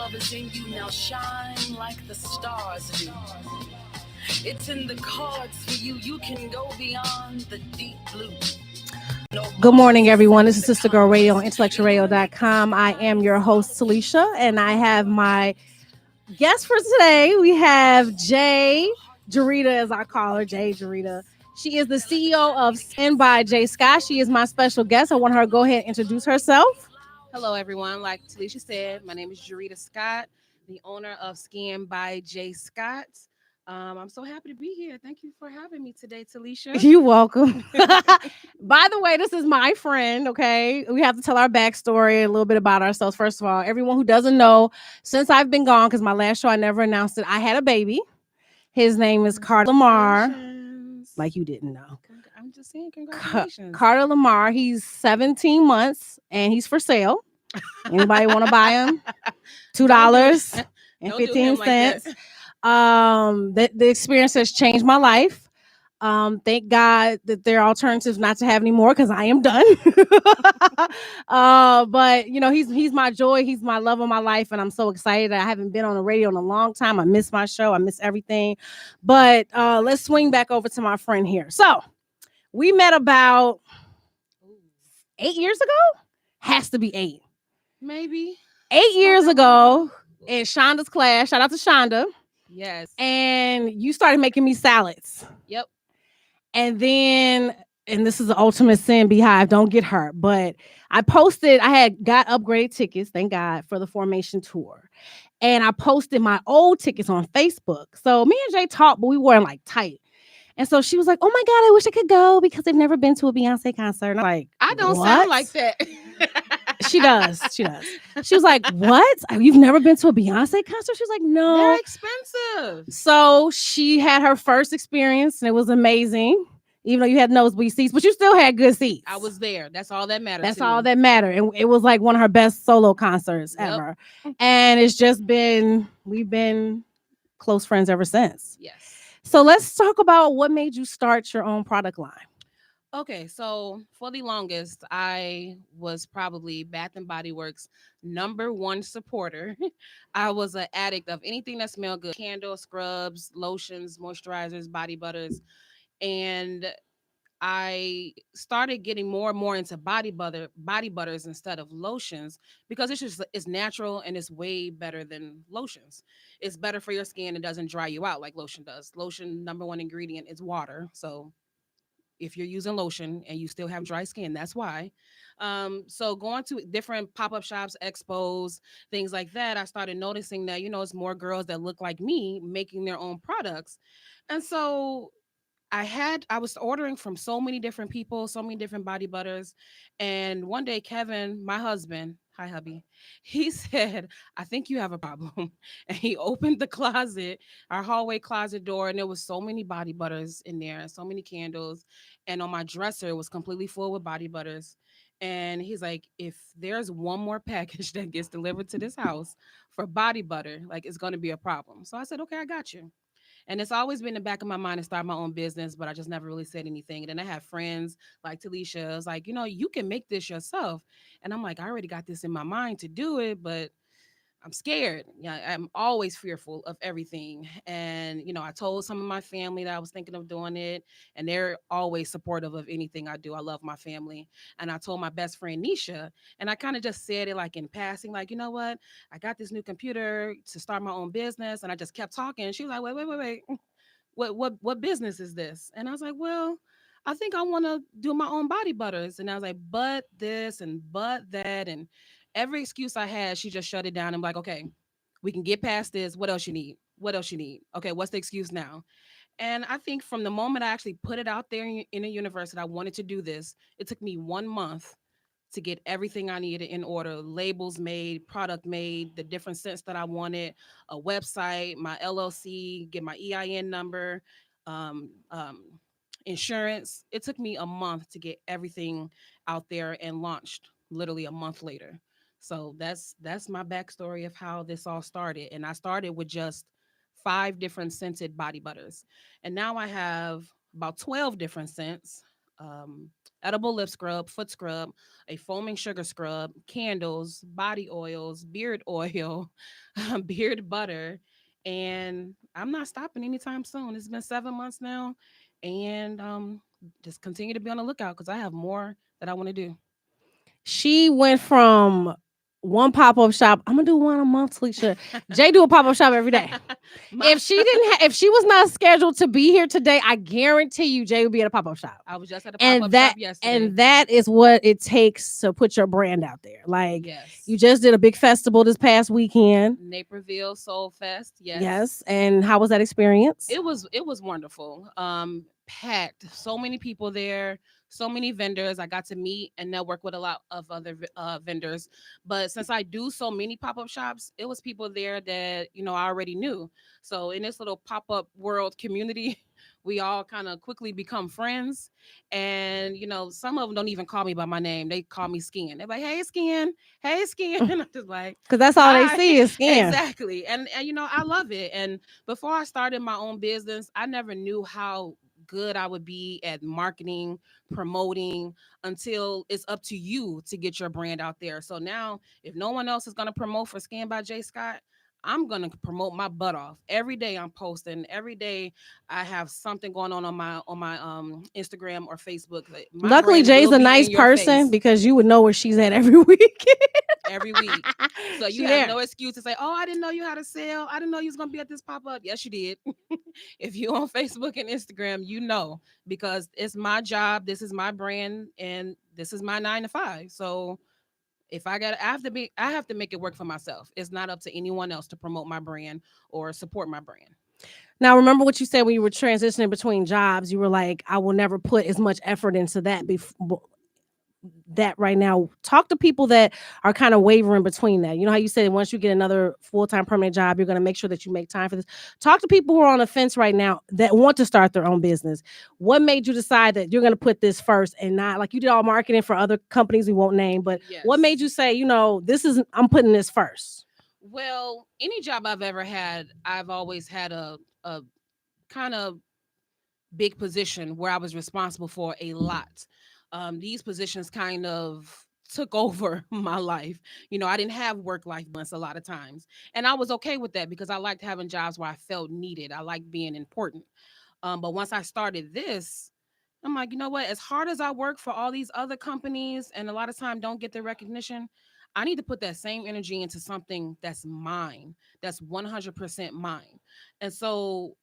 love is in you, now shine like the stars do. It's in the cards for you. You can go beyond the deep blue. Good morning, everyone. This is Sister Girl Radio on IntellectualRadio.com. I am your host, Talisha, and I have my guest for today. We have Jay Jarita, as I call her, Jay Jarita. She is the CEO of Skin by J Scott. She is my special guest. I want her to go ahead and introduce herself. Hello, everyone. Like Talisha said, my name is Jarita Scott, the owner of Skin by J Scott. I'm so happy to be here. Thank you for having me today, Talisha. You're welcome. By the way, this is my friend, okay? We have to tell our backstory, a little bit about ourselves. First of all, everyone who doesn't know, since I've been gone, because my last show I never announced it, I had a baby. His name is Carter Lamar. Like you didn't know. I'm just saying congratulations. Carter Lamar, he's 17 months, and he's for sale. Anybody want to buy him? $2.15. The experience has changed my life. Thank God that there are alternatives not to have anymore because I am done. But you know, he's my joy, he's my love of my life, and I'm so excited. I haven't been on the radio in a long time. I miss my show, I miss everything. But let's swing back over to my friend here. So we met about 8 years ago. Has to be 8. Maybe 8 years ago in Shonda's class. Shout out to Shonda. Yes. And you started making me salads. Yep. And then, and this is the ultimate sin, Beehive, don't get hurt. But I got upgraded tickets, thank God, for the Formation Tour. And I posted my old tickets on Facebook. So me and Jay talked, but we weren't like tight. And so she was like, oh my God, I wish I could go because they've never been to a Beyonce concert. And I'm like, I don't what? sound like that. She does. She was like, what? You've never been to a Beyonce concert? She was like, no. They're expensive. So she had her first experience and it was amazing. Even though you had nosebleed seats, but you still had good seats. I was there. That's all that matters. That's all that mattered. And it was like one of her best solo concerts ever. And it's just we've been close friends ever since. Yes. So let's talk about what made you start your own product line. Okay, so for the longest, I was probably Bath and Body Works' #1 supporter. I was an addict of anything that smelled good: candles, scrubs, lotions, moisturizers, body butters. And I started getting more and more into body butters instead of lotions because it's natural and it's way better than lotions. It's better for your skin. It doesn't dry you out like lotion does. Lotion #1 ingredient is water. So if you're using lotion and you still have dry skin, that's why. So going to different pop-up shops, expos, things like that, I started noticing that, it's more girls that look like me making their own products. And so I was ordering from so many different people, so many different body butters. And one day, Kevin, my husband, hi hubby, he said, I think you have a problem. And he opened the closet, our hallway closet door, and there was so many body butters in there, so many candles. And on my dresser, it was completely full with body butters. And he's like, if there's one more package that gets delivered to this house for body butter, like it's going to be a problem. So I said, okay, I got you. And it's always been in the back of my mind to start my own business, but I just never really said anything. And then I have friends like Talisha. I was like, you can make this yourself. And I'm like, I already got this in my mind to do it, but I'm scared. Yeah, I'm always fearful of everything. And, I told some of my family that I was thinking of doing it, and they're always supportive of anything I do. I love my family. And I told my best friend, Nisha, and I kind of just said it like in passing, like, you know what? I got this new computer to start my own business. And I just kept talking. She was like, wait. What business is this? And I was like, well, I think I want to do my own body butters. And I was like, but this and but that. And every excuse I had, she just shut it down. I'm like, okay, we can get past this. What else you need? What else you need? Okay, what's the excuse now? And I think from the moment I actually put it out there in the universe that I wanted to do this, it took me 1 month to get everything I needed in order: labels made, product made, the different scents that I wanted, a website, my LLC, get my EIN number, um, um, insurance. It took me a month to get everything out there and launched literally a month later. So that's my backstory of how this all started. And I started with just 5 different scented body butters. And now I have about 12 different scents. edible lip scrub, foot scrub, a foaming sugar scrub, candles, body oils, beard oil, beard butter, and I'm not stopping anytime soon. It's been 7 months now, and just continue to be on the lookout because I have more that I want to do. She went from one pop-up shop. I'm gonna do one a month, Alicia. Jay do a pop-up shop every day. My- If she was not scheduled to be here today, I guarantee you Jay would be at a pop-up shop. I was just at a And pop-up that shop yesterday. and that is what it takes to put your brand out there. Like Yes. you just did a big festival this past weekend. Naperville Soul Fest. Yes. Yes. And how was that experience? It was wonderful. Packed. So many people there. So many vendors. I got to meet and network with a lot of other vendors. But since I do so many pop up shops, it was people there that I already knew. So in this little pop up world community, we all kind of quickly become friends. And some of them don't even call me by my name. They call me Skin. They're like, "Hey, Skin. Hey, Skin." I'm just like, Because that's all they "Hi." see is skin. Exactly. And I love it. And before I started my own business, I never knew how good I would be at marketing, promoting until it's up to you to get your brand out there. So now, if no one else is going to promote for Skin by J Scott, I'm going to promote my butt off. Every day I'm posting. Every day I have something going on my Instagram or Facebook. Like, my Luckily, brand Jay's will a be nice in your person face because you would know where she's at every week. every week. So She you have there. no excuse to say, "Oh, I didn't know you had a sale. I didn't know you was gonna be at this pop up." Yes, you did. If you on Facebook and Instagram, because it's my job. This is my brand, and this is my 9 to 5. So if I have to make it work for myself. It's not up to anyone else to promote my brand or support my brand. Now, remember what you said when you were transitioning between jobs? You were like, I will never put as much effort into that that right now. Talk to people that are kind of wavering between that. You know how you said once you get another full-time permanent job, you're going to make sure that you make time for this. Talk to people who are on the fence right now that want to start their own business. What made you decide that you're going to put this first and not like you did all marketing for other companies we won't name, but what made Yes. you say, I'm putting this first? Well, any job I've ever had, I've always had a kind of big position where I was responsible for a lot. These positions kind of took over my life. I didn't have work life balance a lot of times. And I was okay with that because I liked having jobs where I felt needed. I liked being important. But once I started this, I'm like, you know what? As hard as I work for all these other companies and a lot of time don't get the recognition, I need to put that same energy into something that's mine, that's 100% mine. And so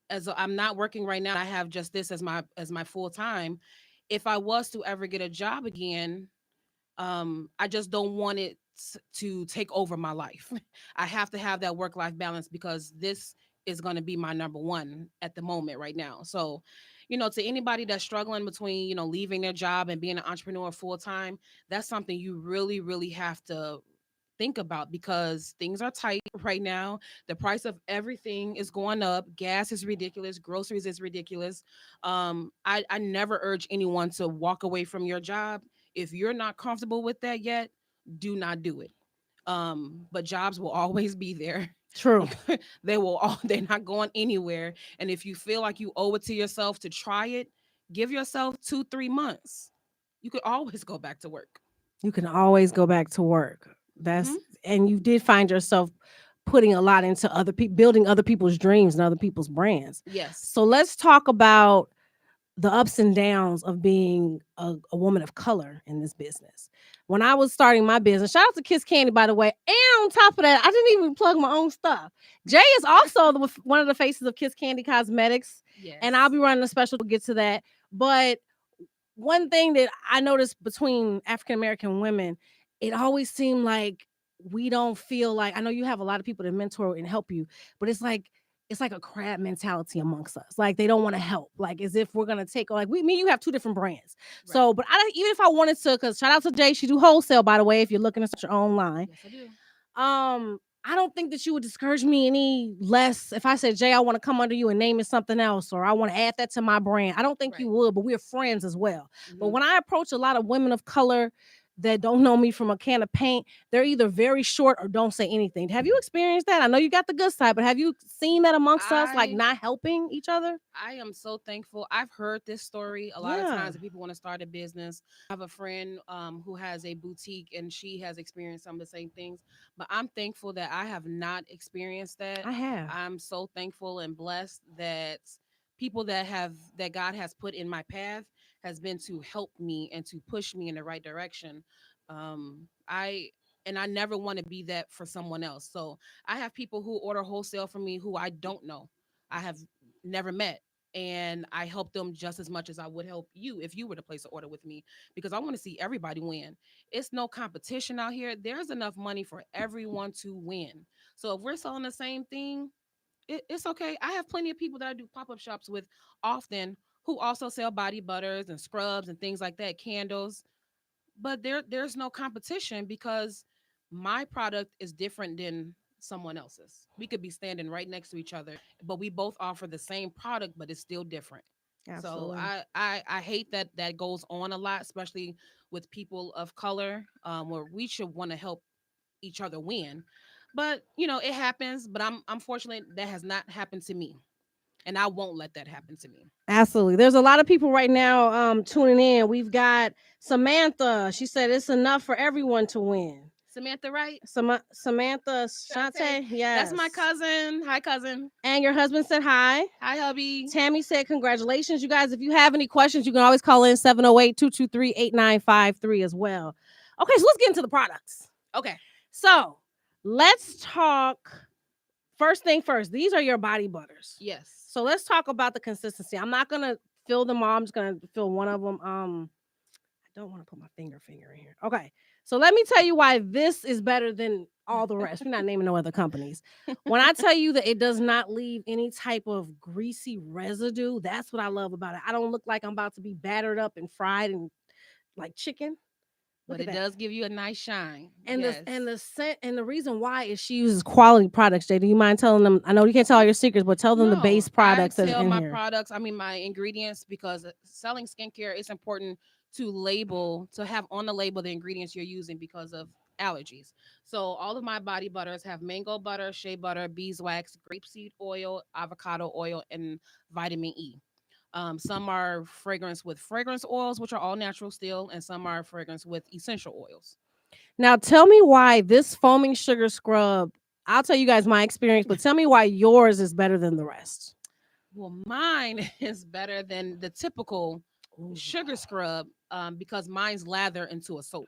I'm not working right now, I have just this as my full time. If I was to ever get a job again, I just don't want it to take over my life. I have to have that work life balance because this is going to be my number one at the moment right now. So, to anybody that's struggling between, leaving their job and being an entrepreneur full time, that's something you really, really have to think about because things are tight right now. The price of everything is going up. Gas is ridiculous. Groceries is ridiculous. I never urge anyone to walk away from your job. If you're not comfortable with that yet, do not do it. But jobs will always be there. True. They're not going anywhere. And if you feel like you owe it to yourself to try it, give yourself 2-3 months. You could always go back to work. You can always go back to work. Hmm. And you did find yourself putting a lot into other people, building other people's dreams and other people's brands. Yes. So let's talk about the ups and downs of being a woman of color in this business. When I was starting my business, shout out to Kiss Candy, by the way. And on top of that, I didn't even plug my own stuff. Jay is also one of the faces of Kiss Candy Cosmetics, Yes. and I'll be running a special to get to that. But one thing that I noticed between African American women, it always seemed like we don't feel like I know you have a lot of people that mentor and help you, but it's like a crab mentality amongst us. Like they don't want to help. Like as if we're gonna take like me, you have two different brands. Right. So, but I don't even if I wanted to, because shout out to Jay, she do wholesale by the way. If you're looking to start your own line, Yes, I do. I don't think that you would discourage me any less if I said, Jay, I want to come under you and name it something else, or I want to add that to my brand. I don't think you Right. would, but we're friends as well. But Mhm. when I approach a lot of women of color, that don't know me from a can of paint, they're either very short or don't say anything. Have you experienced that? I know you got the good side, but have you seen that amongst us, like I not helping each other? I am so thankful. I've heard this story a lot of Yeah, times that people want to start a business. I have a friend who has a boutique and she has experienced some of the same things. But I'm thankful that I have not experienced that. I have. I'm so thankful and blessed that people that God has put in my path has been to help me and to push me in the right direction. I and I never want to be that for someone else. So I have people who order wholesale from me who I don't know. I have never met, and I help them just as much as I would help you if you were to place an order with me, because I want to see everybody win. It's no competition out here. There's enough money for everyone to win. So if we're selling the same thing, it's okay. I have plenty of people that I do pop-up shops with often who also sell body butters and scrubs and things like that, candles, but there's no competition because my product is different than someone else's. We could be standing right next to each other, but we both offer the same product, but it's still different. So Absolutely. I hate that that goes on a lot, especially with people of color, where we should want to help each other win. But it happens. But I'm fortunate that has not happened to me, and I won't let that happen to me. Absolutely. There's a lot of people right now tuning in. We've got Samantha. She said it's enough for everyone to win. Samantha, right? Samantha Shante, Shante, yes. that's my cousin. Hi, cousin. And your husband said hi. Hi, hubby. Tammy said, congratulations. You guys, if you have any questions, you can always call in 708-223-8953 as well. Okay, so let's get into the products. Okay. So let's talk first thing first. These are your body butters. Yes. So let's talk about the consistency. I'm not going to fill them all. I'm just going to fill one of them. I don't want to put my finger in here. Okay. So let me tell you why this is better than all the rest. We're not naming no other companies. When I tell you that it does not leave any type of greasy residue, that's what I love about it. I don't look like I'm about to be battered up and fried and like chicken. But it does give you a nice shine. And yes. the scent, and the reason why is she uses quality products. Jay, do you mind telling them? I know you can't tell all your secrets, but tell them the base products I that's tell in my here. products, I mean my ingredients, because selling skincare, it's important to have on the label the ingredients you're using because of allergies. So all of my body butters have mango butter, shea butter, beeswax, grapeseed oil, avocado oil, and vitamin E. Some are fragrance with fragrance oils, which are all natural still, and some are fragrance with essential oils. Now, tell me why this foaming sugar scrub. I'll tell you guys my experience, but tell me why yours is better than the rest. Well, mine is better than the typical sugar scrub, because mine's lather into a soap.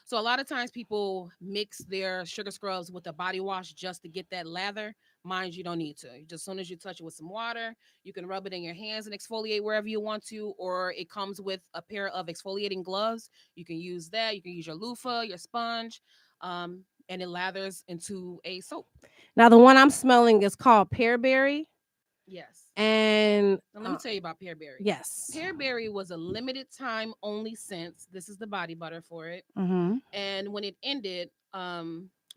So a lot of times people mix their sugar scrubs with a body wash just to get that lather. Mine, you don't need to. Just as soon as you touch it with some water, you can rub it in your hands and exfoliate wherever you want to, or it comes with a pair of exfoliating gloves. You can use that. You can use your loofah, your sponge, and it lathers into a soap. Now, the one I'm smelling is called Pearberry. Yes. And now, let me tell you about Pearberry. Yes. Pearberry was a limited time only scent. This is the body butter for it. Mm-hmm. And when it ended, I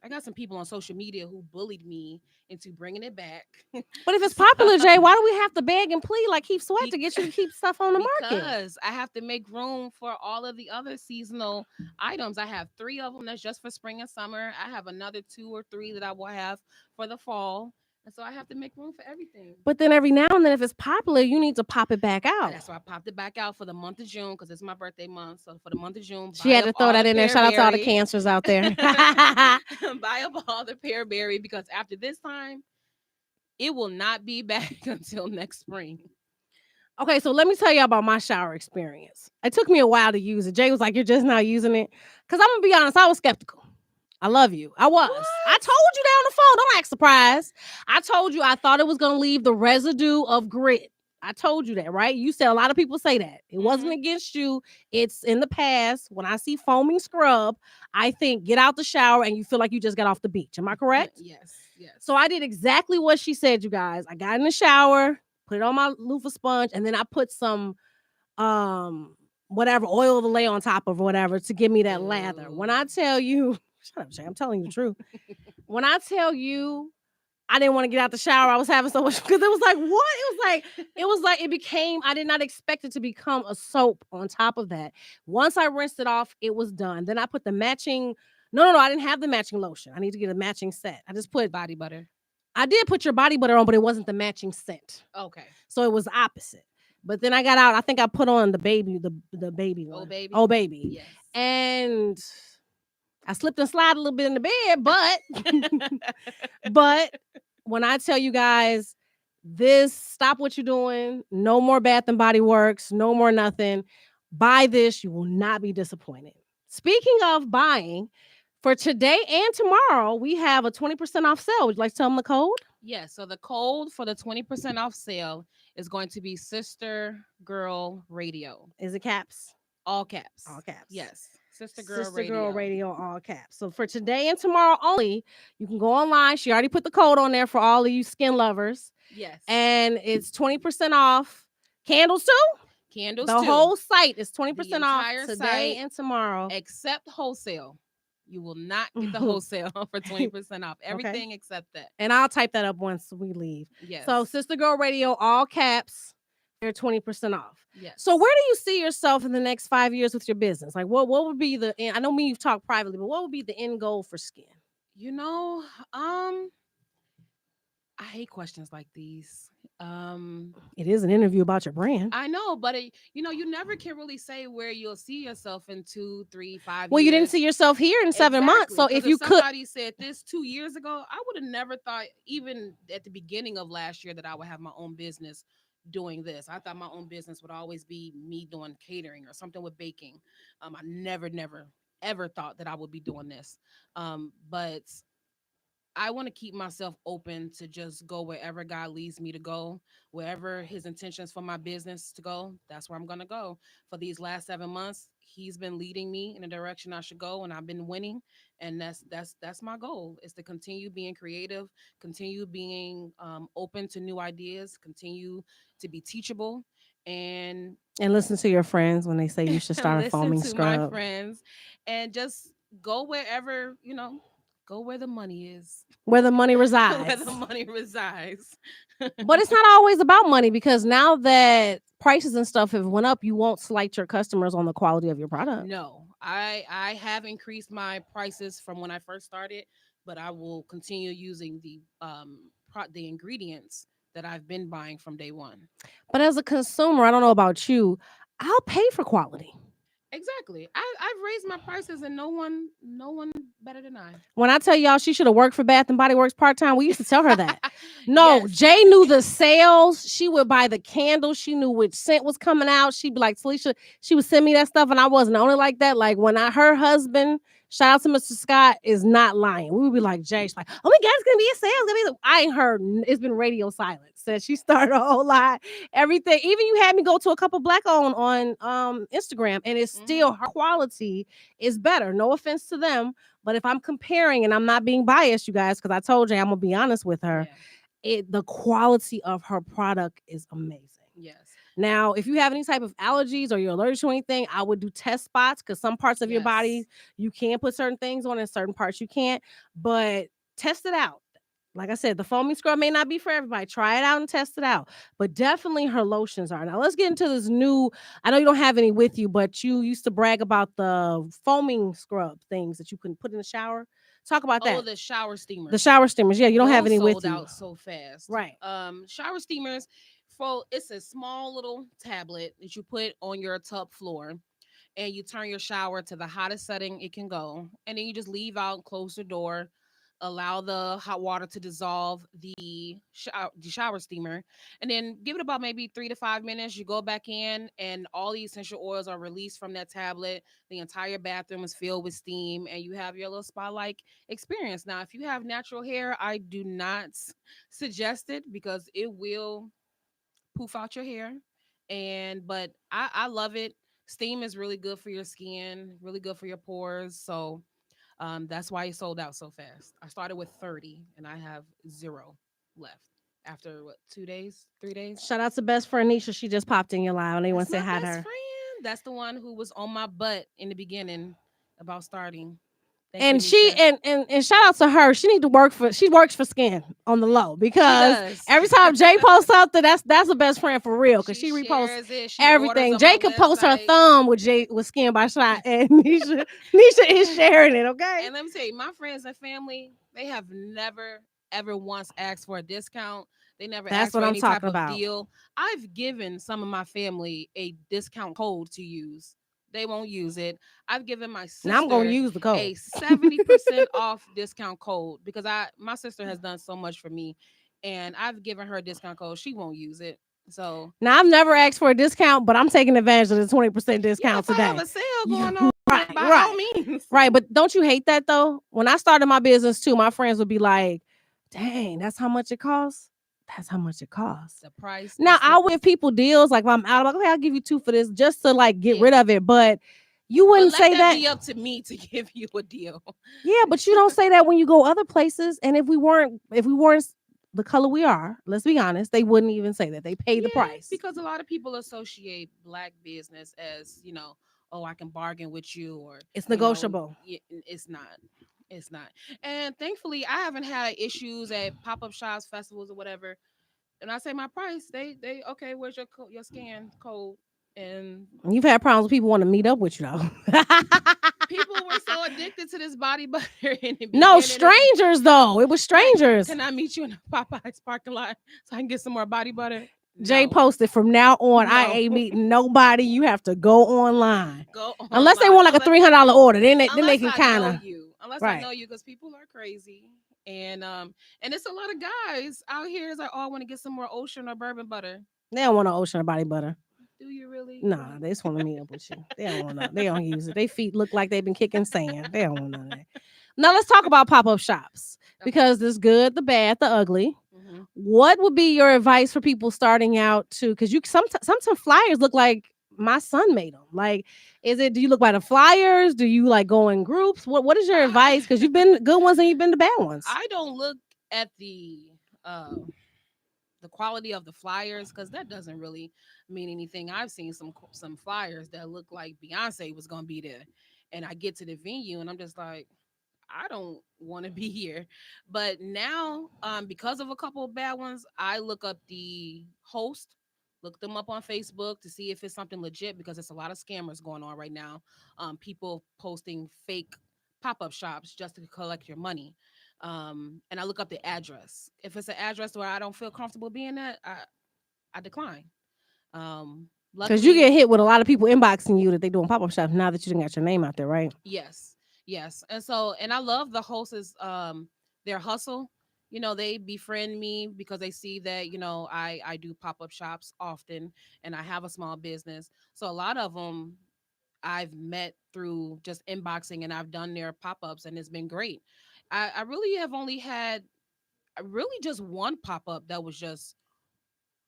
got some people on social media who bullied me into bringing it back. But if it's popular, Jay, why do we have to beg and plead like Keith Sweat to get you to keep stuff on the market? Because I have to make room for all of the other seasonal items. I have 3 of them that's just for spring and summer. I have another 2 or 3 that I will have for the fall. And so I have to make room for everything. But then every now and then, if it's popular, you need to pop it back out. That's why I popped it back out for the month of June, because it's my birthday month. So for the month of June, she had to throw that in there. Shout out to all the cancers out there. Buy up all the Pearberry, because after this time, it will not be back until next spring. Okay, so let me tell you about my shower experience. It took me a while to use it. Jay was like, "You're just not using it," because I'm gonna be honest, I was skeptical. I love you. I was. What? I told you that on the phone. Don't act surprised. I told you I thought it was going to leave the residue of grit. I told you that, right? You said a lot of people say that. It wasn't against you. It's in the past. When I see foaming scrub, I think get out the shower and you feel like you just got off the beach. Am I correct? Yes, yes. So I did exactly what she said, you guys. I got in the shower, put it on my loofah sponge, and then I put some whatever oil to lay on top of whatever to give me that lather. When I tell you, shut up, Shay. I'm telling you the truth. When I tell you, I didn't want to get out the shower. I was having so much because it was like, what? It was like it became, I did not expect it to become a soap on top of that. Once I rinsed it off, it was done. Then I put the matching, no, I didn't have the matching lotion. I need to get a matching set. I just put, Body butter. I did put your body butter on, but it wasn't the matching scent. Okay. So it was opposite. But then I got out, I think I put on the baby, the baby one. Oh baby. Oh baby. Yes. And I slipped and slid a little bit in the bed, but when I tell you guys, this, stop what you're doing. No more Bath and Body Works. No more nothing. Buy this. You will not be disappointed. Speaking of buying, for today and tomorrow, we have a 20% off sale. Would you like to tell them the code? Yes. So the code for the 20% off sale is going to be Sister Girl Radio. Is it caps? All caps. All caps. Yes. Sister Girl Sister Radio. Girl Radio, all caps. So for today and tomorrow only, you can go online. She already put the code on there for all of you skin lovers. Yes. And it's 20% off. Candles too? Candles The too. whole site is 20% off entire today site, and tomorrow. Except wholesale. You will not get the wholesale for 20% off. Everything except that. And I'll type that up once we leave. Yes. So Sister Girl Radio, all caps, they're 20% off. Yes. So where do you see yourself in the next 5 years with your business? Like what would be the end? I know you've talked privately, but what would be the end goal for skin? You know, I hate questions like these. It is an interview about your brand. I know, but you never can really say where you'll see yourself in 2, 3, 5 Well, years. you didn't see yourself here in 7 months. So if you could, somebody said this 2 years ago, I would have never thought, even at the beginning of last year, that I would have my own business doing this. I thought my own business would always be me doing catering or something with baking. I never, ever thought that I would be doing this. But I want to keep myself open to just go wherever God leads me to go, wherever his intentions for my business to go. That's where I'm going to go. For these last 7 months, he's been leading me in the direction I should go, and I've been winning. And that's my goal, is to continue being creative, continue being open to new ideas, continue to be teachable, and listen to your friends when they say you should start a foaming listen to scrub. my friends, and just go wherever, go where the money is. Where the money resides. Where the money resides. But it's not always about money, because now that prices and stuff have went up, you won't slight your customers on the quality of your product. No, I have increased my prices from when I first started, but I will continue using the ingredients that I've been buying from day one. But as a consumer, I don't know about you, I'll pay for quality. Exactly. I've raised my prices, and no one better than I. When I tell y'all she should have worked for Bath and Body Works part-time, we used to tell her that. No, Yes. Jay knew the sales. She would buy the candles. She knew which scent was coming out. She'd be like, Felicia, she would send me that stuff, and I wasn't only like that. Like when her husband, shout out to Mr. Scott, is not lying. We would be like, Jay, she's like, oh my God, it's gonna be a sale. It's gonna be I ain't heard. It's been radio silence since she started a whole lot. Everything. Even you had me go to a couple black owned on Instagram, and it's still her quality is better. No offense to them, but if I'm comparing, and I'm not being biased, you guys, because I told you I'm gonna be honest with her. Yeah. The quality of her product is amazing. Yes. Now, if you have any type of allergies or you're allergic to anything, I would do test spots, because some parts of your body you can put certain things on and certain parts you can't. But test it out. Like I said, the foaming scrub may not be for everybody. Try it out and test it out. But definitely her lotions are. Now let's get into this new. I know you don't have any with you, but you used to brag about the foaming scrub things that you can put in the shower. Talk about that. Oh, the shower steamers. The shower steamers. Yeah, you don't have any with you. Sold out so fast. Right. Shower steamers. It's a small little tablet that you put on your tub floor, and you turn your shower to the hottest setting it can go, and then you just leave out, close the door, allow the hot water to dissolve the shower steamer, and then give it about maybe 3 to 5 minutes. You go back in, and all the essential oils are released from that tablet. The entire bathroom is filled with steam, and you have your little spa-like experience. Now, if you have natural hair, I do not suggest it, because it will poof out your hair. But I love it. Steam is really good for your skin, really good for your pores. So that's why it sold out so fast. I started with 30, and I have 0 left after 2 days, 3 days. Shout out to best friend Nisha. She just popped in your live, and they want to say hi to her. Friend. That's the one who was on my butt in the beginning about starting. Thank you, And she Nisha. and shout out to her. She works for Skin on the low She because does. every time Jay posts something, that's a best friend for real because She she reposts shares it. She orders everything. on my Jay could post her website. thumb with Skin by Shot, and Nisha is sharing it. Okay, And let me tell you, my friends and family, they have never ever once asked for a discount. They never that's asked what for I'm any type talking of about. deal. I've given some of my family a discount code to use. They won't use it. I've given my Now I'm gonna sister use the code. a 70% off discount code because my sister has done so much for me and I've given her a discount code. She won't use it. So Now I've never asked for a discount, but I'm taking advantage of the 20% yeah, discount if I have today. a sale going on, Right, by all right. means. Right, but don't you hate that though? When I started my business too, my friends would be like, "Dang, that's how much it costs." That's how much it costs. The price Now is the I'll give people deals like if I'm out, I'm like, okay, I'll give you two for this just to like get rid yeah. of it. But you But wouldn't let say that that. be up to me to give you a deal. Yeah, but you don't say that when you go other places. And if we weren't the color we are, let's be honest, they wouldn't even say that. They pay the Yeah, price. because a lot of people associate black business as, oh, I can bargain with you or, It's negotiable. it's not. It's not. And thankfully, I haven't had issues at pop-up shops, festivals or whatever. And I say my price, they okay, where's your scan code? And You've had problems with people want to meet up with you though. people were so addicted to this body butter in the No, beginning. It's strangers though. It was like, strangers. can I meet you in the Popeyes parking lot so I can get some more body butter? Jay No, posted from now on, I no. ain't meeting nobody. You have to go online. Go Unless they online want like a $300 order. Then they unless can I know kinda you. Unless I right. know you, because people are crazy. And it's a lot of guys out here is like, oh, I want to get some more ocean or bourbon butter. They don't want no ocean or body butter. Do you really? Nah, they just want to meet up with you. They don't want to. They don't use it. Their feet look like they've been kicking sand. They don't want none of that. Now let's talk about pop-up shops Okay. because there's good, the bad, the ugly. Hmm. What would be your advice for people starting out to? Because you sometimes flyers look like my son made them. Like, do you look by the flyers? Do you like go in groups? What is your I advice? Because you've been good ones and you've been the bad ones. I don't look at uh the quality of the flyers because that doesn't really mean anything. I've seen some flyers that look like Beyonce was gonna be there, and I get to the venue and I'm just like, I don't want to be here. But now, because of a couple of bad ones, I look up the host, look them up on Facebook to see if it's something legit because it's a lot of scammers going on right now. People posting fake pop-up shops just to collect your money. And I look up the address. If it's an address where I don't feel comfortable being at, I decline. Because you Luckily, get hit with a lot of people inboxing you that they doing pop-up shops now that you done got your name out there, right? yes, yes. And I love the hosts their hustle. They befriend me because they see that, I do pop-up shops often and I have a small business. So a lot of them I've met through just inboxing and I've done their pop-ups and it's been great. I really have only had really just one pop-up that was just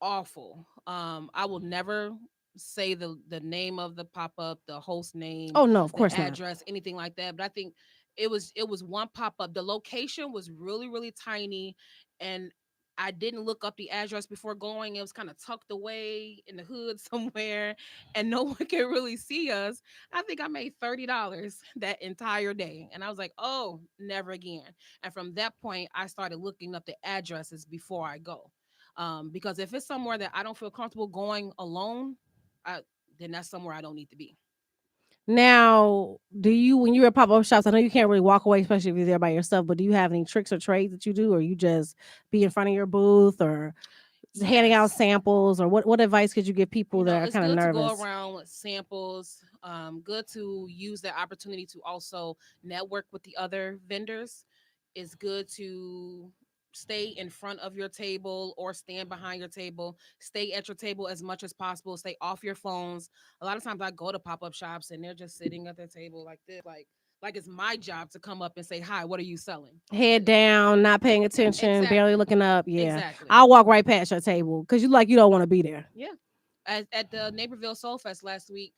awful. I will never say the name of the pop up, the host name, Oh no, of the course not. address, anything like that. But I think it was one pop up. The location was really really tiny, and I didn't look up the address before going. It was kind of tucked away in the hood somewhere, and no one can really see us. I think I made $30 that entire day, and I was like, "Oh, never again." And from that point, I started looking up the addresses before I go, because if it's somewhere that I don't feel comfortable going alone, I, then that's somewhere I don't need to be. Now, when you're at pop-up shops, I know you can't really walk away, especially if you're there by yourself, but do you have any tricks or trades that you do, or you just be in front of your booth or handing out Yes. samples, or what advice could you give people that are It's kind of good to go nervous? around with samples. Good to use the opportunity to also network with the other vendors. It's good to stay in front of your table or stand behind your table. Stay at your table as much as possible. Stay off your phones. A lot of times I go to pop-up shops and they're just sitting at their table like this, like it's my job to come up and say, "Hi, what are you selling?" Head down, not paying attention, barely Exactly. looking up. Yeah, Exactly. I'll walk right past your table because you don't want to be there. Yeah. At the Naperville Soul Fest last week,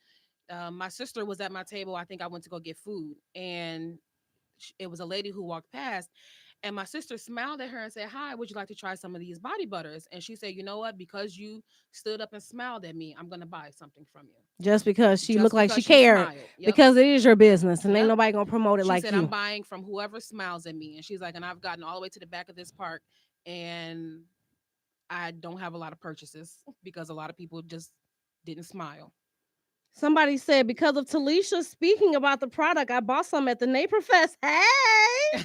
my sister was at my table. I think I went to go get food, and it was a lady who walked past, And my sister smiled at her and said, "Hi, would you like to try some of these body butters?" And she said, "You know what? Because you stood up and smiled at me, I'm going to buy something from you." Just because she looked Just like she because you cared. smiled. Yep. Because it is your business and ain't Yep. nobody gonna promote it She like said, "I'm you. buying from whoever smiles at me." And she's like, "And I've gotten all the way to the back of this park and I don't have a lot of purchases because a lot of people just didn't smile." Somebody said because of Talisha speaking about the product, I bought some at the Naper Fest. Hey.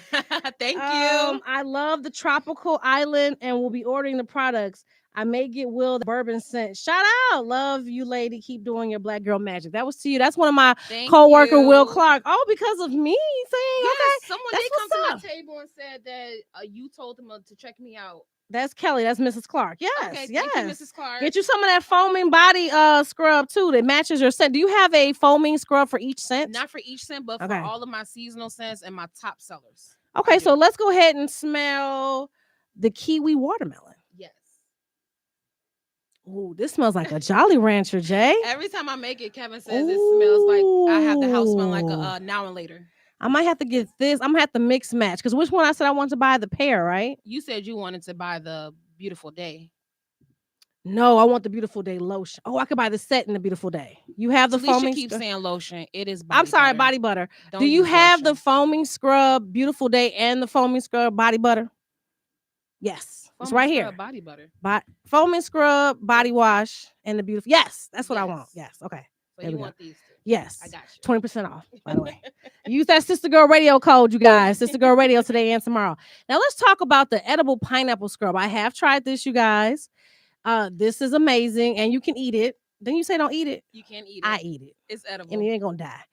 Thank you. I love the tropical island and will be ordering the products. I may get Will the bourbon scent. Shout out. Love you, lady. Keep doing your black girl magic. That was to you. That's one of my Thank co-worker, Will you. Clark. Oh, because of me saying, Yes, okay. someone That's did come to what's my up. table and said that you told them to check me out. That's Kelly. That's Mrs. Clark. Okay, Yes, thank you, yes. Mrs. Clark. Get you some of that foaming body scrub too that matches your scent. Do you have a foaming scrub for each scent? Not for each scent, but for Okay. all of my seasonal scents and my top sellers. Okay, so let's go ahead and smell the kiwi watermelon. Yes. Ooh, this smells like a Jolly Rancher, Jay. Every time I make it, Kevin says it smells like I have the house smell like a now and later. I might have to get this. I'm gonna have to mix match because which one I said I wanted to buy the pear, right? You said you wanted to buy the Beautiful Day. No, I want the Beautiful Day lotion. Oh, I could buy the set in the Beautiful Day. You have the foaming. Keeps saying lotion. It is. I'm sorry, body butter. Do you have the foaming scrub Beautiful Day and the foaming scrub body butter? Yes, it's right here. Body butter. Foaming scrub body wash and the beautiful. Yes, that's what I want. Yes, okay. So you want these two? Yes, I got you. 20% off. By the way, use that Sister Girl Radio code, you guys. Sister Girl Radio today and tomorrow. Now let's talk about the edible pineapple scrub. I have tried this, you guys. This is amazing, and you can eat it. Then you say don't eat it. You can't eat it. I eat it. It's edible, and you ain't gonna die.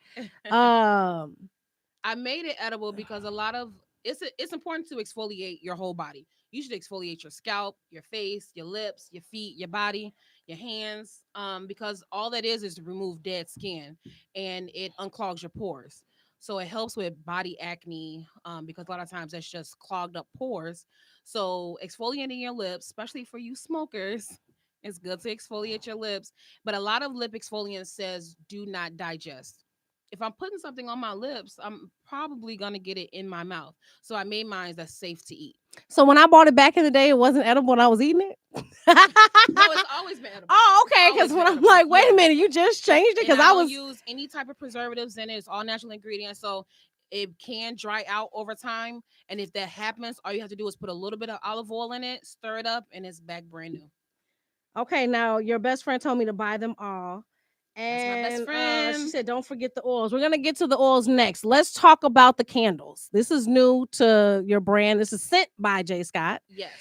I made it edible because a lot of it's important to exfoliate your whole body. You should exfoliate your scalp, your face, your lips, your feet, your body, your hands, because all that is to remove dead skin and it unclogs your pores. So it helps with body acne because a lot of times that's just clogged up pores. So exfoliating your lips, especially for you smokers, it's good to exfoliate your lips. But a lot of lip exfoliant says do not digest. If I'm putting something on my lips, I'm probably gonna get it in my mouth. So I made mine that's safe to eat. So when I bought it back in the day, it wasn't edible and I was eating it? No, it's always been edible. Oh, okay. Because when I'm like, wait a minute, you just changed it? Because I was use any type of preservatives in it. It's all natural ingredients. So it can dry out over time. And if that happens, all you have to do is put a little bit of olive oil in it, stir it up, and it's back brand new. Okay, now your best friend told me to buy them all. And that's my best friend. She said, don't forget the oils. We're going to get to the oils next. Let's talk about the candles. This is new to your brand. This is sent by J. Scott. Yes.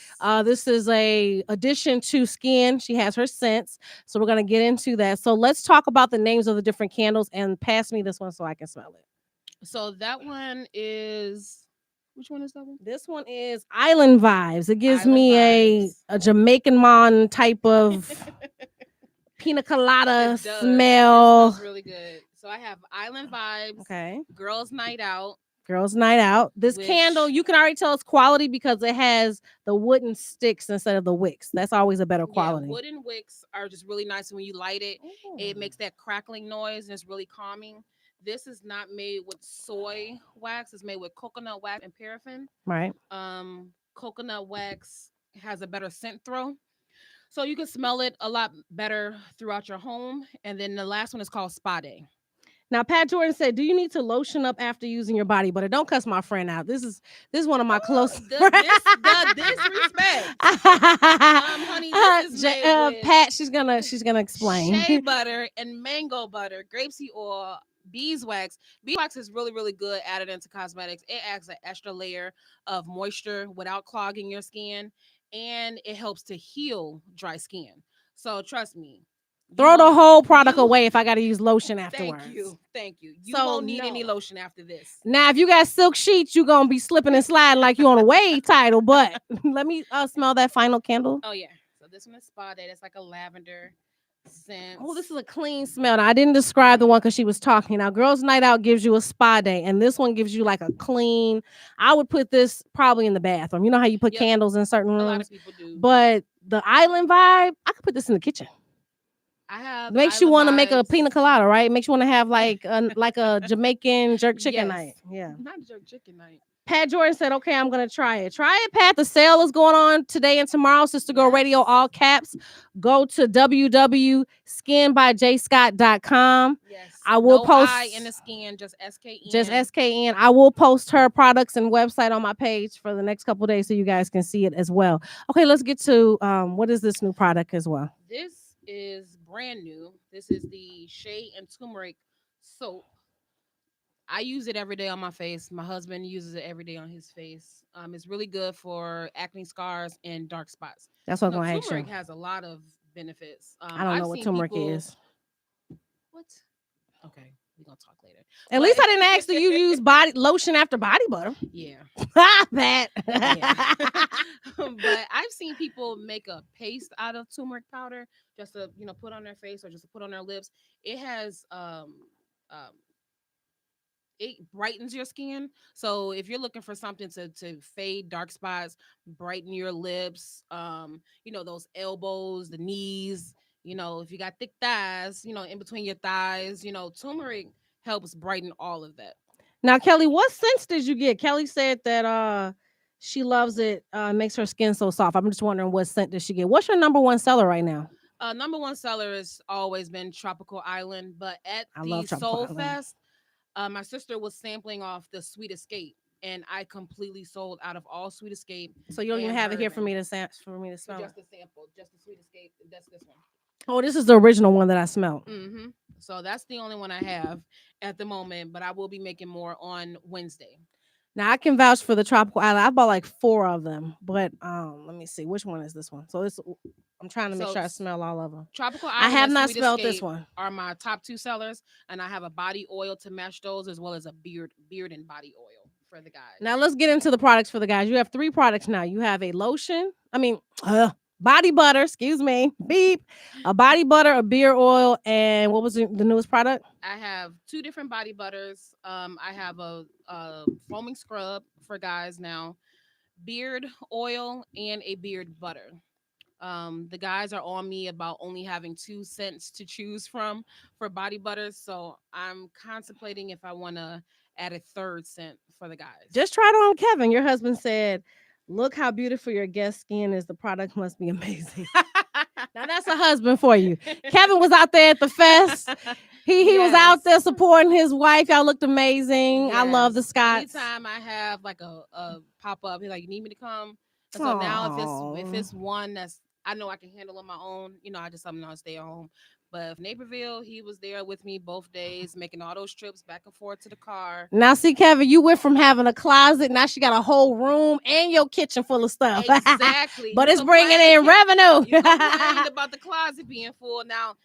This is a addition to skin. She has her scents. So we're going to get into that. So let's talk about the names of the different candles and pass me this one so I can smell it. So that one is... Which one is that one? This one is Island Vibes. It gives me a Jamaican Mon type of... pina colada smell. It smells really good. So I have Island Vibes. Okay. Girls Night Out. Girls Night Out. This candle, you can already tell it's quality because it has the wooden sticks instead of the wicks. That's always a better quality. Yeah, wooden wicks are just really nice. When you light it, it makes that crackling noise and it's really calming. This is not made with soy wax. It's made with coconut wax and paraffin. Right. Coconut wax has a better scent throw. So you can smell it a lot better throughout your home. And then the last one is called Spa Day. Now, Pat Jordan said, do you need to lotion up after using your body butter? Don't cuss my friend out. This is one of my close the disrespect. Honey, this is made with Pat, she's gonna explain. Shea butter and mango butter, grapeseed oil, beeswax. Beeswax is really, really good added into cosmetics. It adds an extra layer of moisture without clogging your skin. And it helps to heal dry skin. So trust me. Throw the whole product away if I got to use lotion afterwards. Thank you. You won't need any lotion after this. Now, if you got silk sheets, you're going to be slipping and sliding like you on a wave title. But let me smell that final candle. Oh, yeah. So this one is Spa Day. That's like a lavender scent. Oh, this is a clean smell. Now, I didn't describe the one because she was talking. Now, Girls Night Out gives you a spa day, and this one gives you like a clean. I would put this probably in the bathroom. You know how you put candles in certain rooms? A lot of people do. But the Island Vibe, I could put this in the kitchen. I have. Makes you want to make a pina colada, right? Makes you want to have like a Jamaican jerk chicken night. Yeah. Not jerk chicken night. Pat Jordan said, okay, I'm going to try it. Try it, Pat. The sale is going on today and tomorrow. Sister Girl Radio, all caps. Go to www.skinbyjscott.com. Yes. I will post. I in the skin, just SKN. Just SKN. I will post her products and website on my page for the next couple of days so you guys can see it as well. Okay, let's get to what is this new product as well? This is brand new. This is the shea and turmeric soap. I use it every day on my face. My husband uses it every day on his face. It's really good for acne scars and dark spots. That's what I'm going to ask you. Turmeric has a lot of benefits. I don't know what turmeric is. What? Okay, we're gonna talk later. At least I didn't ask, do you use body lotion after body butter? Yeah. That. Yeah. But I've seen people make a paste out of turmeric powder just to, put on their face or just to put on their lips. It has it brightens your skin. So if you're looking for something to fade dark spots, brighten your lips, those elbows, the knees, if you got thick thighs, in between your thighs, turmeric helps brighten all of that. Now, Kelly, what scents did you get? Kelly said that she loves it, makes her skin so soft. I'm just wondering what scent did she get? What's your number one seller right now? Number one seller has always been Tropical Island, but at the Tropical Soul Island. Fest, my sister was sampling off the Sweet Escape, and I completely sold out of all Sweet Escape. So you don't even have it here for me to smell. So just a sample, just the Sweet Escape. That's this one. Oh, this is the original one that I smelled. Mm-hmm. So that's the only one I have at the moment, but I will be making more on Wednesday. Now I can vouch for the Tropical Island. I bought like 4 of them, but let me see which one is this one. So I'm trying to make sure I smell all of them. Tropical Island. I have not smelled this one. Are my top 2 sellers, and I have a body oil to match those, as well as a beard and body oil for the guys. Now let's get into the products for the guys. You have 3 products now. You have a lotion. Body butter, excuse me, beep, a body butter, a beard oil, and what was the newest product? I have 2 different body butters. I have a foaming scrub for guys now, beard oil, and a beard butter. The guys are on me about only having 2 scents to choose from for body butters, so I'm contemplating if I want to add a 3rd scent for the guys. Just try it on Kevin. Your husband said, look how beautiful your guest skin is. The product must be amazing. Now that's a husband for you. Kevin was out there at the fest. He was out there supporting his wife. Y'all looked amazing. Yes. I love the Scots. Anytime I have like a pop up, he's like, "You need me to come?" And so now if it's one that's I know I can handle on my own, I just tell him to stay at home. But Naperville, he was there with me both days, making all those trips back and forth to the car. Now, see, Kevin, you went from having a closet, now she got a whole room and your kitchen full of stuff. Exactly. But it's bringing in revenue. You complained about the closet being full. Now,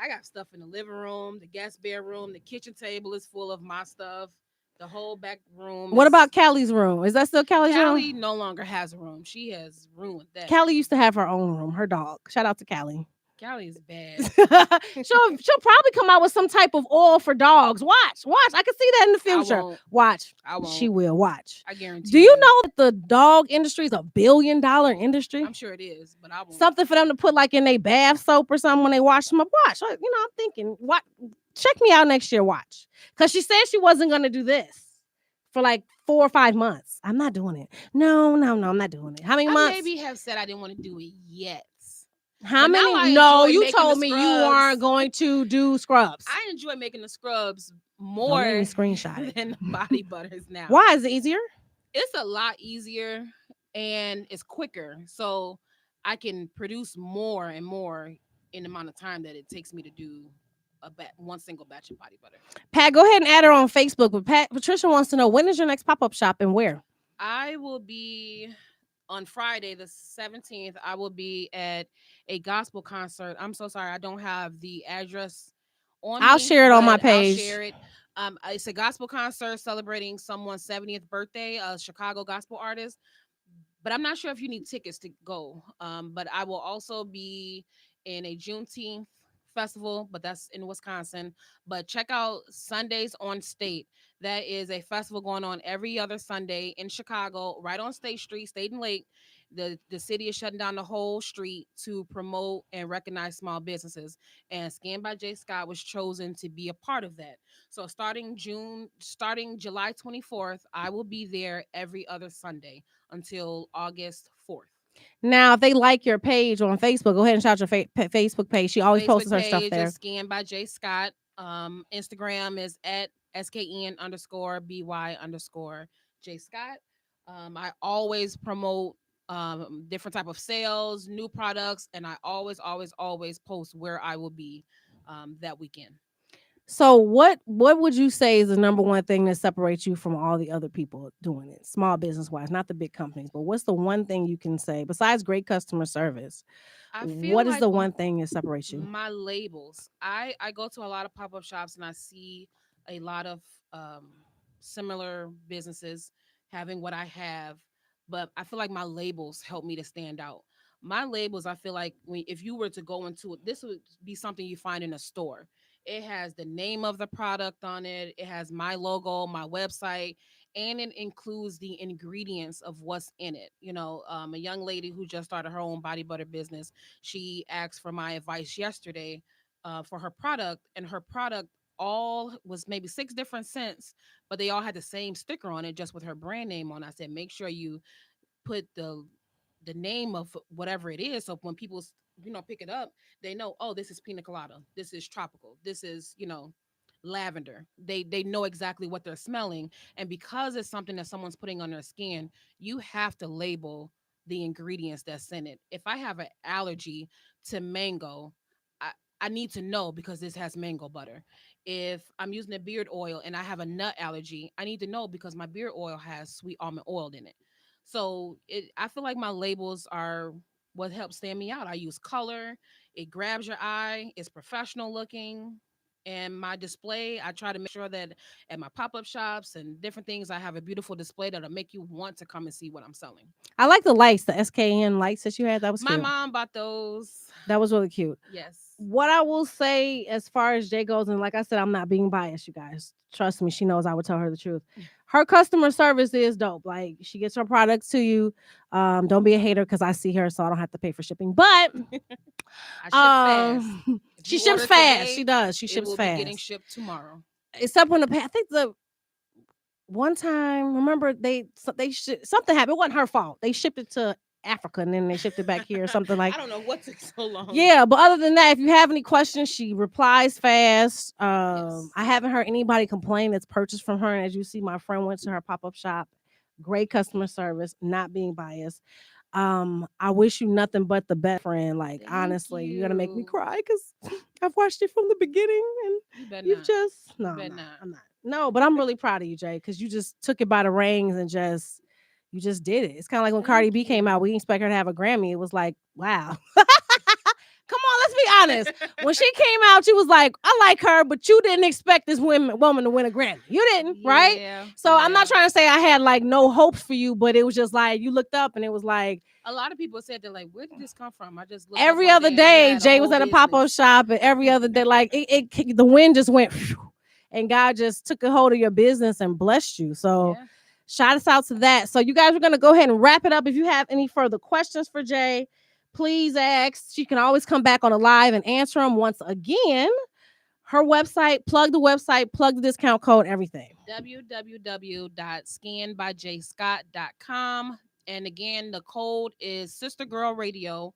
I got stuff in the living room, the guest bedroom, the kitchen table is full of my stuff. The whole back room. What about Callie's room? Is that still Callie's room? Callie no longer has a room. She has ruined that. Callie used to have her own room, her dog. Shout out to Callie. Callie is bad. she'll probably come out with some type of oil for dogs. Watch. I can see that in the future. Watch. I won't. She will. Watch. I guarantee. Do you know that the dog industry is $1 billion industry? I'm sure it is, but I won't. Something for them to put like in their bath soap or something when they wash them up. Watch. I'm thinking, what? Check me out next year. Watch. Because she said she wasn't going to do this for like 4 or 5 months. I'm not doing it. No, I'm not doing it. How many months? I maybe have said I didn't want to do it yet. How many? No, you told me you weren't going to do scrubs. I enjoy making the scrubs more screenshot than the body butters now. Why is it easier? It's a lot easier and it's quicker. So I can produce more and more in the amount of time that it takes me to do one single batch of body butter. Pat, go ahead and add her on Facebook. But Patricia wants to know, when is your next pop-up shop and where? I will be on Friday, the 17th. I will be at a gospel concert. I'm so sorry, I don't have the address on. I'll share it on my page. I'll share it. It's a gospel concert celebrating someone's 70th birthday, a Chicago gospel artist. But I'm not sure if you need tickets to go. But I will also be in a Juneteenth festival, but that's in Wisconsin. But check out Sundays on State. That is a festival going on every other Sunday in Chicago, right on State Street, State and Lake. The city is shutting down the whole street to promote and recognize small businesses. And Scan by J Scott was chosen to be a part of that. So starting July 24th, I will be there every other Sunday until August 4th. Now, if they like your page on Facebook, go ahead and shout your Facebook page. She always posts Facebook her stuff page there. is Scan by J Scott. Instagram is at SKN_BY_J Scott. I always promote different type of sales, new products, and I always post where I will be that weekend. So what would you say is the number one thing that separates you from all the other people doing it, small business wise, not the big companies, but what's the one thing you can say besides great customer service? I feel What is like the one thing that separates you? my labels. I go to a lot of pop-up shops and I see a lot of um similar businesses having what I have, but I feel like my labels help me to stand out. My labels, I feel like if you were to go into it, this would be something you find in a store. It has the name of the product on it, it has my logo, my website, and it includes the ingredients of what's in it. A young lady who just started her own body butter business, she asked for my advice yesterday for her product, and her product all was maybe six different scents, but they all had the same sticker on it, just with her brand name on. I said, make sure you put the name of whatever it is, so when people pick it up, they know, oh, this is pina colada, this is tropical, this is lavender. They know exactly what they're smelling, and because it's something that someone's putting on their skin, you have to label the ingredients that's in it. If I have an allergy to mango, i I need to know because this has mango butter. If I'm using a beard oil and I have a nut allergy, I need to know because my beard oil has sweet almond oil in it. So I feel like my labels are what helps stand me out. I use color, it grabs your eye, it's professional looking. And my display, I try to make sure that at my pop-up shops and different things, I have a beautiful display that'll make you want to come and see what I'm selling. I like the lights, the SKN lights that you had. That was My cute. mom bought those. That was really cute. Yes. What I will say as far as Jay goes, and like I said, I'm not being biased, you guys. Trust me, she knows I would tell her the truth. Her customer service is dope. Like, she gets her products to you. Don't be a hater because I see her, so I don't have to pay for shipping. But I ship fast. If she you ships order fast. She today, does. She it ships will be getting fast. shipped tomorrow. Except when I think the one time, remember something happened. It wasn't her fault. They shipped it to Africa and then they shipped it back here or something like. I don't know what took so long. Yeah, but other than that, if you have any questions, she replies fast. Yes. I haven't heard anybody complain that's purchased from her. And as you see, my friend went to her pop-up shop. Great customer service, not being biased. I wish you nothing but the best, friend. Like, Thank honestly, you're gonna make me you. cry because I've watched it from the beginning and You better you've not. just no, You I'm better not. not. I'm not. No, but I'm really proud of you, Jay, because you just took it by the reins and you just did it. It's kind of like when Cardi Thank B came you. out. We didn't expect her to have a Grammy. It was like, wow. Come on, let's be honest. When she came out, she was like, I like her, but you didn't expect this woman to win a Grammy. You didn't, right? Yeah, So I'm not yeah. trying to say I had like no hopes for you, but it was just like you looked up and it was like A lot of people said they're like, where did this come from? I just looked up every one other day and you day, had a Jay was whole at a pop-up business. shop, and every other day, like the wind just went and God just took a hold of your business and blessed you. So Yeah. shout us out to that. So you guys are gonna go ahead and wrap it up. If you have any further questions for Jay, please ask. She can always come back on a live and answer them. Once again, her website, plug the discount code, everything. www.scanbyjscott.com. And again, the code is Sister Girl Radio,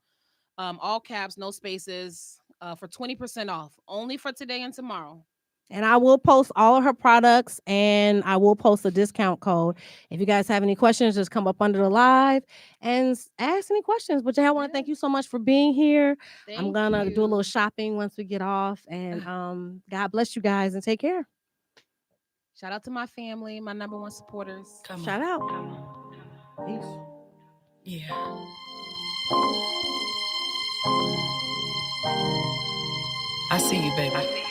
all caps, no spaces, for 20% off, only for today and tomorrow. And I will post all of her products and I will post a discount code. If you guys have any questions, just come up under the live and ask any questions. But Jay, I want to Yeah. thank you so much for being here. I'm Thank gonna do a little you. shopping once we get off. And God bless you guys and take care. Shout out to my family, my number one supporters. Shout out. Peace. Yeah. I see you, baby.